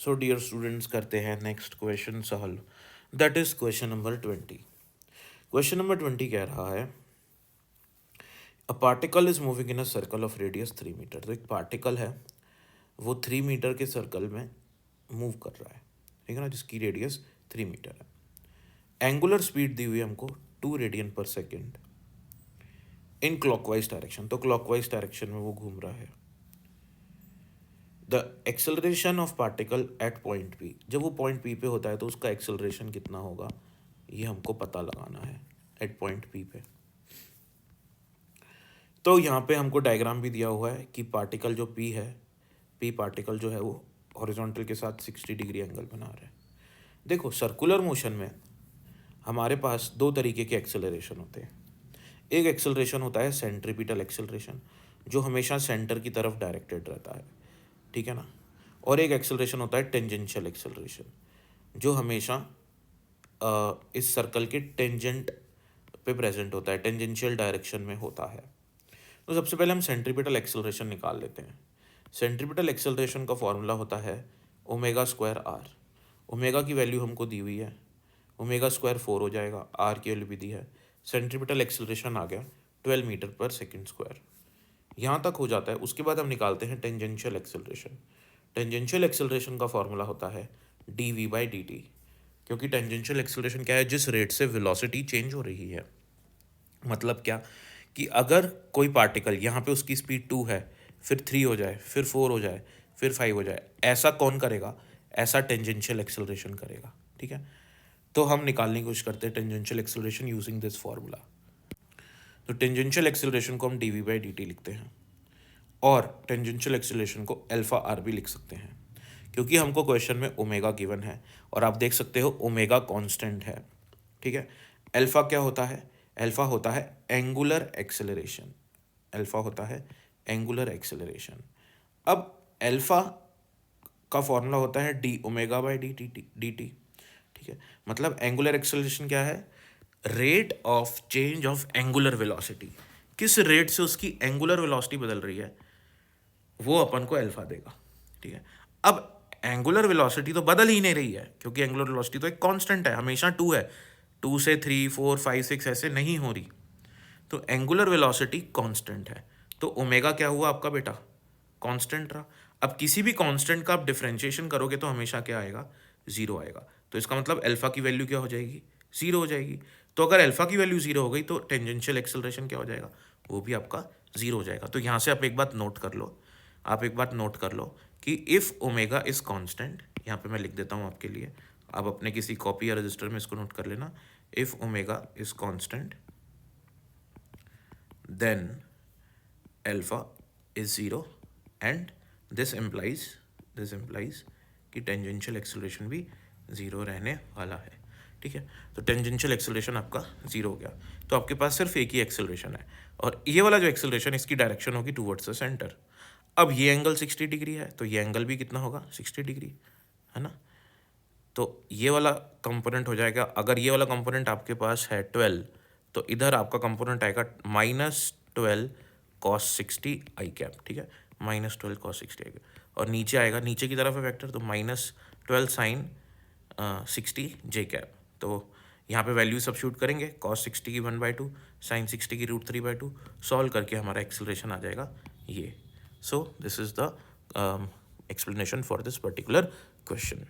So dear students, करते हैं next question solve, that is question number 20। Question number 20 कह रहा है a particle is moving in a circle of radius 3 metre. तो एक particle है, वो 3 मीटर के सर्कल में मूव कर रहा है, ठीक है ना, जिसकी रेडियस 3 मीटर है। एंगुलर स्पीड दी हुई है हमको 2 रेडियन पर सेकेंड इन क्लॉकवाइज डायरेक्शन। तो क्लॉकवाइज डायरेक्शन में वो घूम रहा है। The acceleration of particle at point P, जब वो पॉइंट पी पे होता है तो उसका एक्सेलरेशन कितना होगा, ये हमको पता लगाना है एट पॉइंट पी पे। तो यहाँ पे हमको डायग्राम भी दिया हुआ है कि पार्टिकल जो पी है, पी पार्टिकल जो है वो हॉरिजॉन्टल के साथ 60 डिग्री एंगल बना रहा है। देखो, सर्कुलर मोशन में हमारे पास दो तरीके के एक्सेलरेशन होते हैं। एक एक्सेलरेशन होता है सेंट्रीपिटल एक्सेलरेशन, जो हमेशा सेंटर की तरफ डायरेक्टेड रहता है, ठीक है ना। और एक एक्सेलरेशन होता है टेंजेंशियल एक्सेलरेशन, जो हमेशा इस सर्कल के टेंजेंट पे प्रेजेंट होता है, टेंजेंशियल डायरेक्शन में होता है। तो सबसे पहले हम सेंट्रीपिटल एक्सेलरेशन निकाल लेते हैं। सेंट्रीपिटल एक्सेलरेशन का फॉर्मूला होता है ओमेगा स्क्वायर आर। ओमेगा की वैल्यू हमको दी हुई है, ओमेगा स्क्वायर 4 हो जाएगा, आर की वैल्यू भी दी है। सेंट्रीपिटल एक्सेलरेशन आ गया 12 मीटर पर सेकेंड स्क्वायर। यहाँ तक हो जाता है। उसके बाद हम निकालते हैं टेंजेंशियल एक्सेलरेशन। टेंजेंशियल एक्सेलरेशन का फॉर्मूला होता है d v by d t, क्योंकि टेंजेंशियल एक्सेलरेशन क्या है, जिस रेट से वेलोसिटी चेंज हो रही है। मतलब क्या कि अगर कोई पार्टिकल यहाँ पे उसकी स्पीड 2 है, फिर 3 हो जाए, फिर 4 हो जाए, फिर 5 हो जाए, ऐसा कौन करेगा, ऐसा टेंजेंशियल एक्सेलरेशन करेगा, ठीक है। तो हम निकालने की कोशिश करते हैं tangential acceleration using this formula. तो टेंजेंशियल एक्सेलरेशन को हम d v by d t लिखते हैं, और टेंजेंशियल एक्सेलरेशन को अल्फा आर भी लिख सकते हैं, क्योंकि हमको क्वेश्चन में ओमेगा गिवन है और आप देख सकते हो ओमेगा कांस्टेंट है, ठीक है। अल्फा क्या होता है, अल्फा होता है एंगुलर एक्सेलरेशन, अल्फा होता है एंगुलर एक्सेलरेशन। अब अल्फा का फॉर्मूला होता है D omega by d T, ठीक है। मतलब एंगुलर एक्सेलरेशन क्या है, rate of change of angular velocity, किस रेट से उसकी एंगुलर वेलोसिटी बदल रही है, वो अपन को अल्फा देगा, ठीक है। अब एंगुलर वेलोसिटी तो बदल ही नहीं रही है, क्योंकि एंगुलर वेलोसिटी तो एक कांस्टेंट है, हमेशा 2 है, 2 से 3 4 5 6 ऐसे नहीं हो रही। तो एंगुलर वेलोसिटी कांस्टेंट है, तो ओमेगा क्या हुआ आपका बेटा, कांस्टेंट रहा। अब किसी भी कांस्टेंट का आप डिफरेंशिएशन करोगे तो हमेशा क्या आएगा, जीरो आएगा। तो इसका मतलब अल्फा की वैल्यू क्या हो जाएगी, जीरो हो जाएगी। तो अगर अल्फा की वैल्यू जीरो हो गई तो टेंजेंशियल एक्सेलरेशन क्या हो जाएगा, वो भी आपका जीरो हो जाएगा। तो यहाँ से आप एक बात नोट कर लो, आप एक बात नोट कर लो कि इफ़ ओमेगा इज़ कांस्टेंट, यहाँ पे मैं लिख देता हूँ आपके लिए, आप अपने किसी कॉपी या रजिस्टर में इसको नोट कर लेना। If omega is constant then alpha is 0 and this implies कि टेंजेंशियल एक्सेलरेशन भी 0 रहने वाला है, ठीक है। तो टेंजेंशियल एक्सेलरेशन आपका 0 हो गया, तो आपके पास सिर्फ एक ही एक्सेलरेशन है, और ये वाला जो एक्सेलरेशन इसकी डायरेक्शन होगी टूवर्ड्स द सेंटर। अब ये एंगल 60 डिग्री है, तो ये एंगल भी कितना होगा, 60 डिग्री, है ना। तो ये वाला कंपोनेंट हो जाएगा, अगर ये वाला कंपोनेंट आपके पास है 12, तो इधर आपका कंपोनेंट आएगा -12 cos 60 आई कैप, ठीक है, -12 cos 60 आई कैप। और नीचे आएगा, नीचे की तरफ है वेक्टर, तो -12 sin 60 जे कैप। तो यहाँ पे वैल्यू सब्स्टिट्यूट करेंगे, cos 60 की 1/2, sin 60 की √3/2, सॉल्व करके हमारा एक्सेलरेशन आ जाएगा ये। So this is the explanation for this particular question.